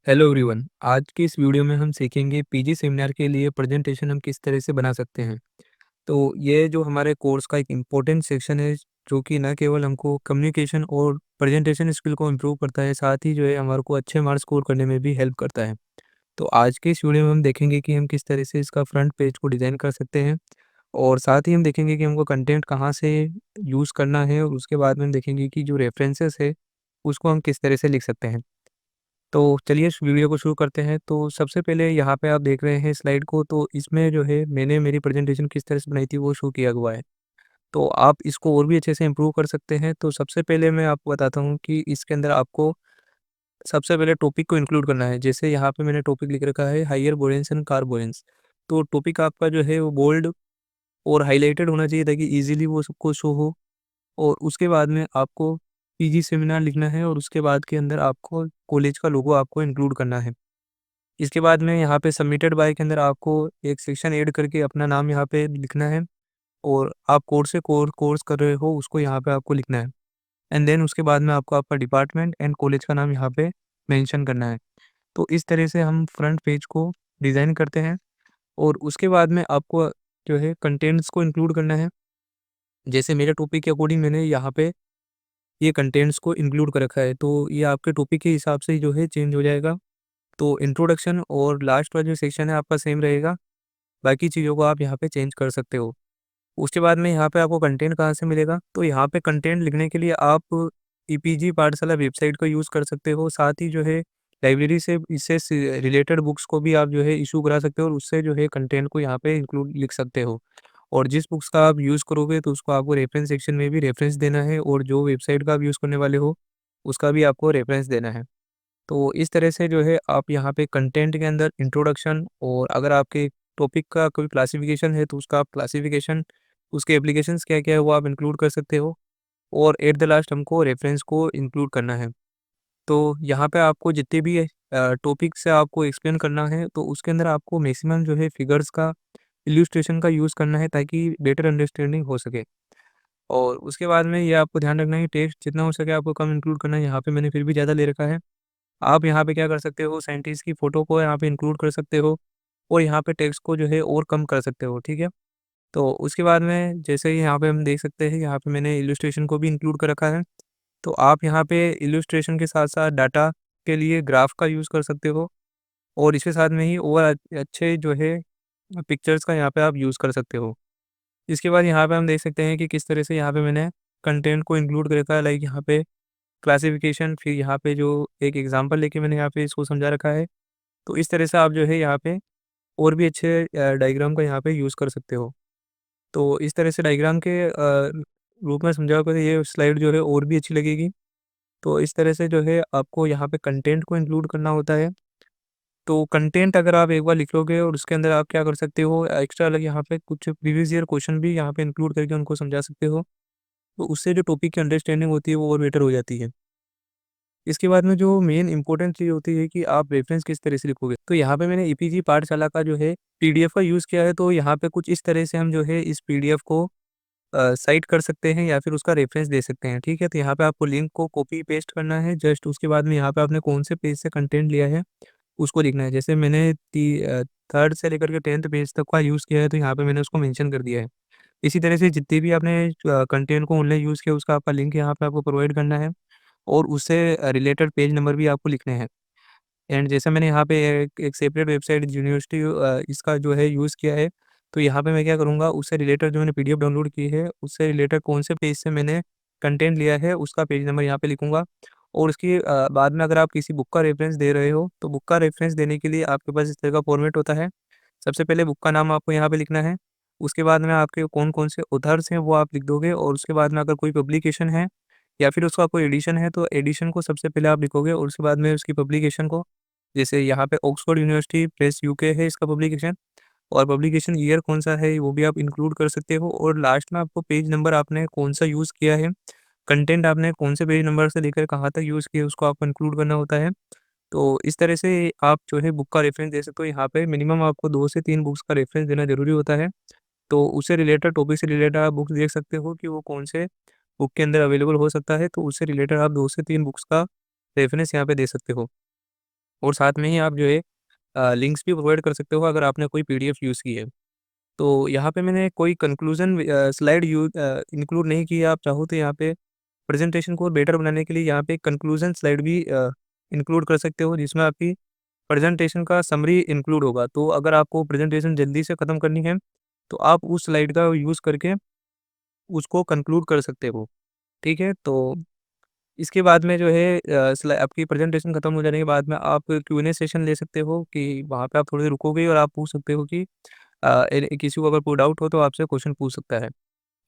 Hello everyone. आज की इस वीडियो में हम सीखेंगे पीजी सेमिनार के लिए प्रेजेंटेशन हम किस तरह से बना सकते हैं। तो ये जो हमारे कोर्स का एक इम्पोर्टेंट सेक्शन है, जो कि न केवल हमको कम्युनिकेशन और प्रेजेंटेशन स्किल को इम्प्रूव करता है, साथ ही जो है हमारे को अच्छे मार्क्स स्कोर करने में भी हेल्प करता है। तो आज के इस वीडियो में हम देखेंगे कि हम किस तरह से इसका फ्रंट पेज को डिज़ाइन कर सकते हैं, और साथ ही हम देखेंगे कि हमको कंटेंट कहाँ से यूज़ करना है, और उसके बाद में हम देखेंगे कि जो रेफरेंसेस है उसको हम किस तरह से लिख सकते हैं। तो चलिए इस वीडियो को शुरू करते हैं। तो सबसे पहले यहाँ पे आप देख रहे हैं स्लाइड को, तो इसमें जो है मैंने मेरी प्रेजेंटेशन किस तरह से बनाई थी वो शो किया हुआ है। तो आप इसको और भी अच्छे से इम्प्रूव कर सकते हैं। तो सबसे पहले मैं आपको बताता हूँ कि इसके अंदर आपको सबसे पहले टॉपिक को इंक्लूड करना है। जैसे यहाँ पे मैंने टॉपिक लिख रखा है higher boranes and carboranes. तो टॉपिक आपका जो है वो बोल्ड और हाईलाइटेड होना चाहिए, ताकि ईज़िली वो सबको शो हो। और उसके बाद में आपको पीजी सेमिनार लिखना है, और उसके बाद के अंदर आपको कॉलेज का लोगो आपको इंक्लूड करना है। इसके बाद में यहाँ पे सबमिटेड बाय के अंदर आपको एक सेक्शन ऐड करके अपना नाम यहाँ पे लिखना है, और आप कोर्स से कोर्स कर रहे हो उसको यहाँ पे आपको लिखना है। एंड देन उसके बाद में आपको आपका डिपार्टमेंट एंड कॉलेज का नाम यहाँ पे मेंशन करना है। तो इस तरह से हम फ्रंट पेज को डिज़ाइन करते हैं, और उसके बाद में आपको जो है कंटेंट्स को इंक्लूड करना है। जैसे मेरे टॉपिक के अकॉर्डिंग मैंने यहाँ पे ये कंटेंट्स को इंक्लूड कर रखा है, तो ये आपके टॉपिक के हिसाब से जो है चेंज हो जाएगा। तो इंट्रोडक्शन और लास्ट वाला जो सेक्शन है आपका सेम रहेगा, बाकी चीज़ों को आप यहाँ पे चेंज कर सकते हो। उसके बाद में यहाँ पे आपको कंटेंट कहाँ से मिलेगा, तो यहाँ पे कंटेंट लिखने के लिए आप ईपीजी पाठशाला वेबसाइट का यूज़ कर सकते हो। साथ ही जो है लाइब्रेरी से इससे रिलेटेड बुक्स को भी आप जो है इशू करा सकते हो, और उससे जो है कंटेंट को यहाँ पे इंक्लूड लिख सकते हो। और जिस बुक्स का आप यूज़ करोगे तो उसको आपको रेफरेंस सेक्शन में भी रेफरेंस देना है, और जो वेबसाइट का आप यूज़ करने वाले हो उसका भी आपको रेफरेंस देना है। तो इस तरह से जो है आप यहाँ पे कंटेंट के अंदर इंट्रोडक्शन, और अगर आपके टॉपिक का कोई क्लासिफिकेशन है तो उसका आप क्लासिफिकेशन, उसके एप्लीकेशंस क्या-क्या है वो आप इंक्लूड कर सकते हो, और एट द लास्ट हमको रेफरेंस को इंक्लूड करना है। तो यहाँ पे आपको जितने भी टॉपिक से आपको एक्सप्लेन करना है, तो उसके अंदर आपको मैक्सिमम जो है फिगर्स का, इल्यूस्ट्रेशन का यूज़ करना है, ताकि बेटर अंडरस्टैंडिंग हो सके। और उसके बाद में ये आपको ध्यान रखना है कि टेक्स्ट जितना हो सके आपको कम इंक्लूड करना है। यहाँ पे मैंने फिर भी ज़्यादा ले रखा है। आप यहाँ पे क्या कर सकते हो, साइंटिस्ट की फ़ोटो को यहाँ पे इंक्लूड कर सकते हो, और यहाँ पे टेक्स्ट को जो है और कम कर सकते हो, ठीक है? तो उसके बाद में जैसे ही यहाँ पे हम देख सकते हैं, यहाँ पे मैंने इल्यूस्ट्रेशन को भी इंक्लूड कर रखा है। तो आप यहाँ पे इल्यूस्ट्रेशन के साथ-साथ डाटा के लिए ग्राफ का यूज़ कर सकते हो, और इसके साथ में ही और अच्छे जो है पिक्चर्स का यहाँ पे आप यूज़ कर सकते हो। इसके बाद यहाँ पे हम देख सकते हैं कि किस तरह से यहाँ पे मैंने कंटेंट को इंक्लूड कर रखा है, लाइक यहाँ पे क्लासिफिकेशन, फिर यहाँ पे जो एक एग्जांपल लेके मैंने यहाँ पे इसको समझा रखा है। तो इस तरह से आप जो है यहाँ पे और भी अच्छे डायग्राम का यहाँ पे यूज़ कर सकते हो। तो इस तरह से डायग्राम के रूप में समझाओगे तो ये स्लाइड जो है और भी अच्छी लगेगी। तो इस तरह से जो है आपको यहाँ पे कंटेंट को इंक्लूड करना होता है। तो कंटेंट अगर आप एक बार लिख लोगे, और उसके अंदर आप क्या कर सकते हो, एक्स्ट्रा अलग यहाँ पे कुछ प्रीवियस ईयर क्वेश्चन भी यहाँ पे इंक्लूड करके उनको समझा सकते हो। तो उससे जो टॉपिक की अंडरस्टैंडिंग होती है वो और बेटर हो जाती है। इसके बाद में जो मेन इम्पोर्टेंट चीज़ होती है कि आप रेफ़रेंस किस तरह से लिखोगे। तो यहाँ पे मैंने ईपीजी पाठशाला का जो है पीडीएफ का यूज़ किया है, तो यहाँ पे कुछ इस तरह से हम जो है इस पीडीएफ को साइट कर सकते हैं, या फिर उसका रेफ़रेंस दे सकते हैं, ठीक है? तो यहाँ पे आपको लिंक को कॉपी पेस्ट करना है जस्ट, उसके बाद में यहाँ पे आपने कौन से पेज से कंटेंट लिया है, उसको लिखना है। जैसे मैंने 3rd से लेकर के 10th पेज तक का यूज़ किया है, तो यहाँ पे मैंने उसको मेंशन कर दिया है। इसी तरह से जितने भी आपने कंटेंट को ऑनलाइन यूज़ किया उसका आपका लिंक यहाँ पे आपको प्रोवाइड करना है, और उससे रिलेटेड पेज नंबर भी आपको लिखने हैं। एंड जैसे मैंने यहाँ पे एक सेपरेट वेबसाइट यूनिवर्सिटी इसका जो है यूज़ किया है, तो यहाँ पे मैं क्या करूँगा, उससे रिलेटेड जो मैंने पीडीएफ डाउनलोड की है, उससे रिलेटेड कौन से पेज से मैंने कंटेंट लिया है, उसका पेज नंबर यहाँ पे लिखूँगा। और उसके बाद में अगर आप किसी बुक का रेफ़रेंस दे रहे हो, तो बुक का रेफ़रेंस देने के लिए आपके पास इस तरह का फॉर्मेट होता है। सबसे पहले बुक का नाम आपको यहाँ पे लिखना है, उसके बाद में आपके कौन-कौन से ऑथर्स हैं वो आप लिख दोगे, और उसके बाद में अगर कोई पब्लिकेशन है या फिर उसका कोई एडिशन है, तो एडिशन को सबसे पहले आप लिखोगे, और उसके बाद में उसकी पब्लिकेशन को, जैसे यहाँ पे ऑक्सफोर्ड यूनिवर्सिटी प्रेस यूके है इसका पब्लिकेशन, और पब्लिकेशन ईयर कौन-सा है वो भी आप इंक्लूड कर सकते हो, और लास्ट में आपको पेज नंबर आपने कौन-सा यूज़ किया है, कंटेंट आपने कौन से पेज नंबर से लेकर कहाँ तक यूज़ किया है उसको आपको इंक्लूड करना होता है। तो इस तरह से आप जो है बुक का रेफ़रेंस दे सकते हो। यहाँ पे मिनिमम आपको 2 से 3 बुक्स का रेफ़रेंस देना ज़रूरी होता है। तो उससे रिलेटेड टॉपिक से रिलेटेड आप बुक्स देख सकते हो कि वो कौन से बुक के अंदर अवेलेबल हो सकता है, तो उससे रिलेटेड आप 2 से 3 बुक्स का रेफ़रेंस यहाँ पे दे सकते हो। और साथ में ही आप जो है लिंक्स भी प्रोवाइड कर सकते हो अगर आपने कोई पीडीएफ यूज़ की है। तो यहाँ पे मैंने कोई कंक्लूज़न स्लाइड इंक्लूड नहीं की है, आप चाहो तो यहाँ पे प्रेज़ेंटेशन को बेटर बनाने के लिए यहाँ पे कंक्लूज़न स्लाइड भी इंक्लूड कर सकते हो, जिसमें आपकी प्रेज़ेंटेशन का समरी इंक्लूड होगा। तो अगर आपको प्रेज़ेंटेशन जल्दी से ख़त्म करनी है, तो आप उस स्लाइड का यूज़ करके उसको कंक्लूड कर सकते हो, ठीक है? तो इसके बाद में जो है आपकी प्रेज़ेंटेशन खत्म हो जाने के बाद में आप क्यू&ए सेशन ले सकते हो कि वहाँ पे आप थोड़ी देर रुकोगे और आप पूछ सकते हो कि किसी को अगर कोई डाउट हो तो आपसे क्वेश्चन पूछ सकता है।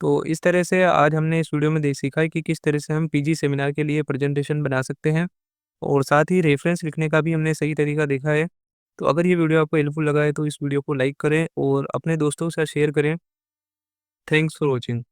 तो इस तरह से आज हमने इस वीडियो में सीखा है कि किस तरह से हम पीजी सेमिनार के लिए प्रेज़ेंटेशन बना सकते हैं और साथ ही रेफ़रेंस लिखने का भी हमने सही तरीका देखा है। तो अगर ये वीडियो आपको हेल्पफुल लगा है तो इस वीडियो को लाइक करें और अपने दोस्तों के साथ शेयर करें। Thanks for watching.